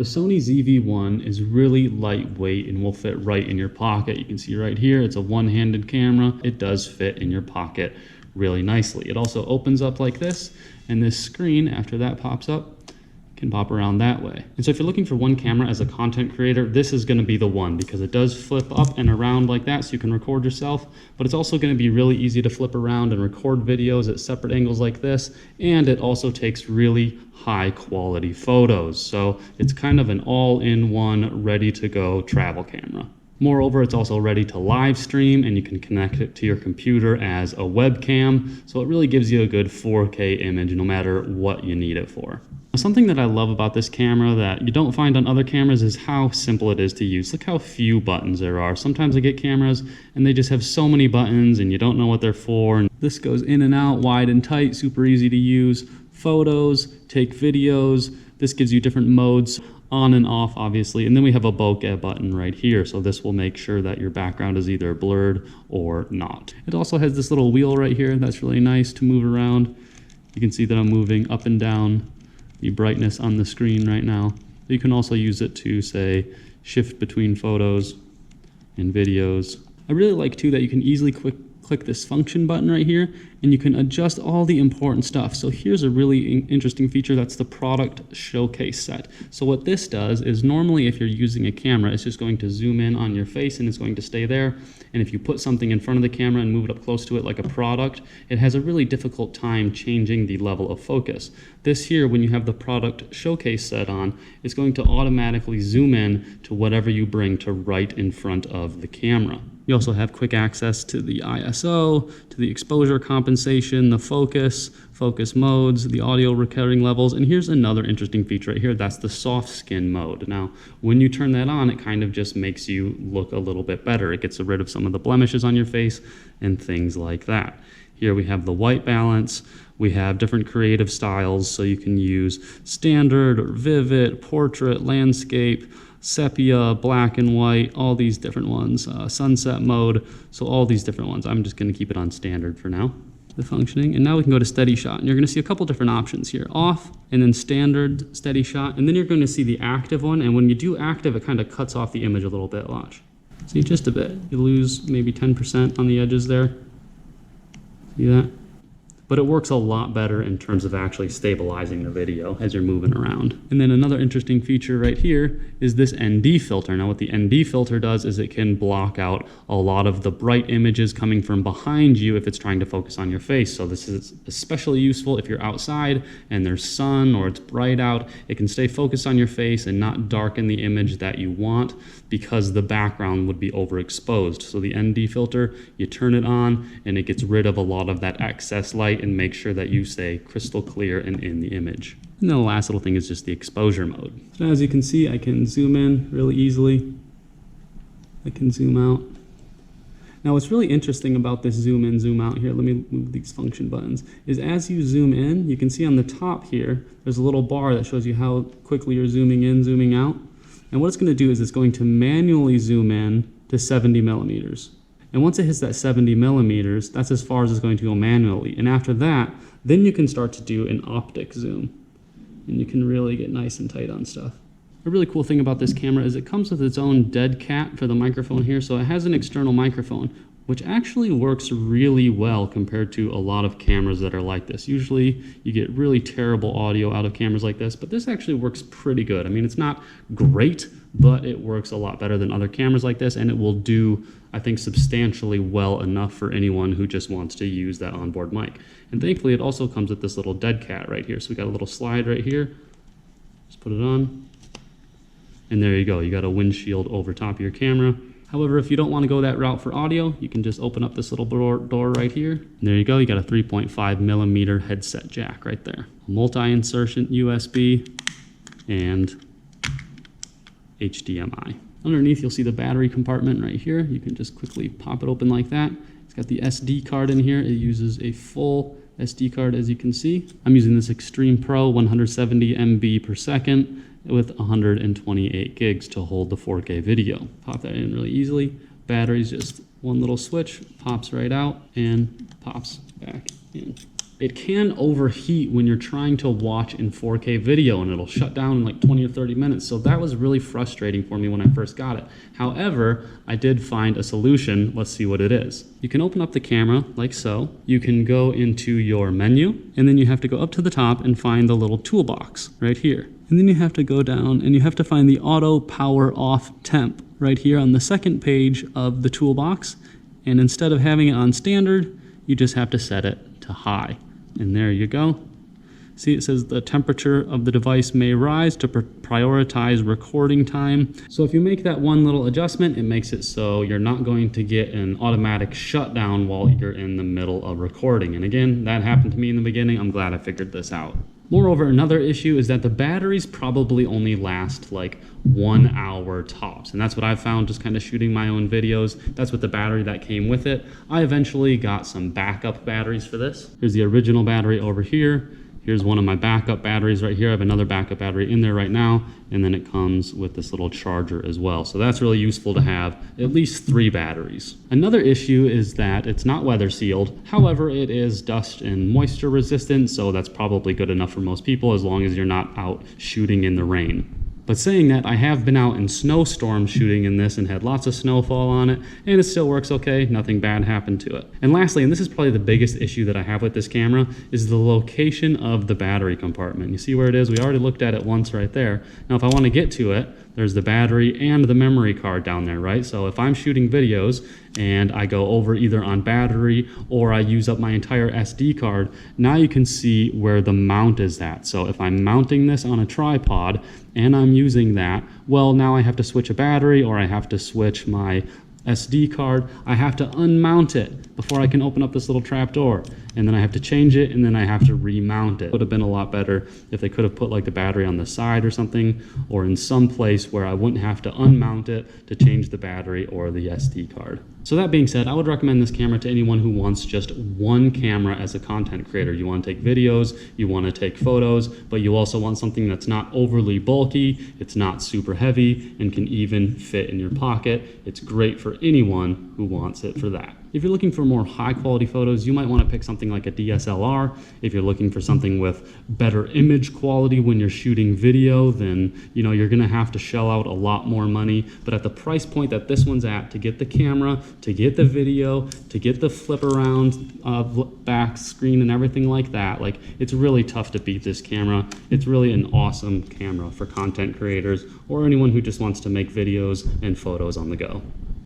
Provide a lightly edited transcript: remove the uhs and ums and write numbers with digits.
The Sony ZV-1 is really lightweight and will fit right in your pocket. You can see right here, it's a one-handed camera. It does fit in your pocket really nicely. It also opens up like this, and this screen, after that pops up, can pop around that way. And so if you're looking for one camera as a content creator, this is gonna be the one because it does flip up and around like that so you can record yourself, but it's also gonna be really easy to flip around and record videos at separate angles like this, and it also takes really high quality photos. So it's kind of an all-in-one, ready-to-go travel camera. Moreover, it's also ready to live stream and you can connect it to your computer as a webcam. So it really gives you a good 4K image no matter what you need it for. Something that I love about this camera that you don't find on other cameras is how simple it is to use. Look how few buttons there are. Sometimes I get cameras and they just have so many buttons and you don't know what they're for. And this goes in and out, wide and tight, super easy to use. Photos, take videos. This gives you different modes, on and off obviously, and then we have a bokeh button right here, so this will make sure that your background is either blurred or not. It also has this little wheel right here that's really nice to move around. You can see that I'm moving up and down the brightness on the screen right now. You can also use it to, say, shift between photos and videos. I really like too that you can easily click this function button right here and you can adjust all the important stuff. So here's a really interesting feature, that's the product showcase set. So what this does is normally if you're using a camera, it's just going to zoom in on your face and it's going to stay there. And if you put something in front of the camera and move it up close to it like a product, it has a really difficult time changing the level of focus. This here, when you have the product showcase set on, it's going to automatically zoom in to whatever you bring to right in front of the camera. You also have quick access to the ISO, to the exposure compensation, the focus modes, the audio recording levels, and here's another interesting feature right here, that's the soft skin mode. Now, when you turn that on, it kind of just makes you look a little bit better. It gets rid of some of the blemishes on your face and things like that. Here we have the white balance. We have different creative styles, so you can use standard or vivid, portrait, landscape, sepia, black and white, all these different ones, sunset mode, so all these different ones. I'm just going to keep it on standard for now, the functioning. And now we can go to steady shot, and you're going to see a couple different options here, off and then standard steady shot, and then you're going to see the active one, and when you do active, it kind of cuts off the image a little bit, watch. See, just a bit. You lose maybe 10% on the edges there. See that? But it works a lot better in terms of actually stabilizing the video as you're moving around. And then another interesting feature right here is this ND filter. Now what the ND filter does is it can block out a lot of the bright images coming from behind you if it's trying to focus on your face. So this is especially useful if you're outside and there's sun or it's bright out. It can stay focused on your face and not darken the image that you want because the background would be overexposed. So the ND filter, you turn it on and it gets rid of a lot of that excess light and make sure that you stay crystal clear and in the image. And then the last little thing is just the exposure mode. So as you can see, I can zoom in really easily. I can zoom out. Now what's really interesting about this zoom in, zoom out here, let me move these function buttons, is as you zoom in, you can see on the top here, there's a little bar that shows you how quickly you're zooming in, zooming out. And what it's going to do is it's going to manually zoom in to 70 millimeters. And once it hits that 70 millimeters, that's as far as it's going to go manually. And after that, then you can start to do an optic zoom. And you can really get nice and tight on stuff. A really cool thing about this camera is it comes with its own dead cat for the microphone here. So it has an external microphone, which actually works really well compared to a lot of cameras that are like this. Usually you get really terrible audio out of cameras like this, but this actually works pretty good. I mean, it's not great, but it works a lot better than other cameras like this, and it will do, I think, substantially well enough for anyone who just wants to use that onboard mic. And thankfully, it also comes with this little dead cat right here. So we got a little slide right here. Just put it on. And there you go. You got a windshield over top of your camera. However, if you don't want to go that route for audio, you can just open up this little door right here. And there you go. You got a 3.5 millimeter headset jack right there. Multi-insertion USB and HDMI. Underneath, you'll see the battery compartment right here. You can just quickly pop it open like that. It's got the SD card in here. It uses a full SD card, as you can see. I'm using this Extreme Pro 170 MB per second with 128 gigs to hold the 4K video. Pop that in really easily. Battery's just one little switch, pops right out and pops back in. it can overheat when you're trying to watch in 4K video, and it'll shut down in like 20 or 30 minutes. So that was really frustrating for me when I first got it. However, I did find a solution. Let's see what it is. You can open up the camera like so. You can go into your menu, and then you have to go up to the top and find the little toolbox right here. And then you have to go down and you have to find the auto power off temp right here on the second page of the toolbox. And instead of having it on standard, you just have to set it to high. And there you go. See, it says the temperature of the device may rise to prioritize recording time. So if you make that one little adjustment, it makes it so you're not going to get an automatic shutdown while you're in the middle of recording. And again, that happened to me in the beginning. I'm glad I figured this out. Moreover, another issue is that the batteries probably only last like 1 hour tops. And that's what I've found just kind of shooting my own videos. That's what the battery that came with it. I eventually got some backup batteries for this. Here's the original battery over here. Here's one of my backup batteries right here. I have another backup battery in there right now. And then it comes with this little charger as well. So that's really useful to have at least 3 batteries. Another issue is that it's not weather sealed. However, it is dust and moisture resistant. So that's probably good enough for most people as long as you're not out shooting in the rain. But saying that, I have been out in snowstorms shooting in this and had lots of snowfall on it, and it still works okay. Nothing bad happened to it. And lastly, and this is probably the biggest issue that I have with this camera, is the location of the battery compartment. You see where it is? We already looked at it once right there. Now, if I want to get to it, there's the battery and the memory card down there, right? So if I'm shooting videos and I go over either on battery or I use up my entire SD card, now you can see where the mount is at. So if I'm mounting this on a tripod and I'm using that, well, now I have to switch a battery or I have to switch my SD card. I have to unmount it before I can open up this little trap door. And then I have to change it, and then I have to remount it. It would have been a lot better if they could have put like the battery on the side or something, or in some place where I wouldn't have to unmount it to change the battery or the SD card. So that being said, I would recommend this camera to anyone who wants just one camera as a content creator. You want to take videos, you want to take photos, but you also want something that's not overly bulky, it's not super heavy, and can even fit in your pocket. It's great for anyone who wants it for that. If you're looking for more high quality photos, you might want to pick something like a DSLR. If you're looking for something with better image quality when you're shooting video, then you're going to have to shell out a lot more money. But at the price point that this one's at, to get the camera, to get the video, to get the flip around back screen and everything like that, like, it's really tough to beat this camera. It's really an awesome camera for content creators or anyone who just wants to make videos and photos on the go.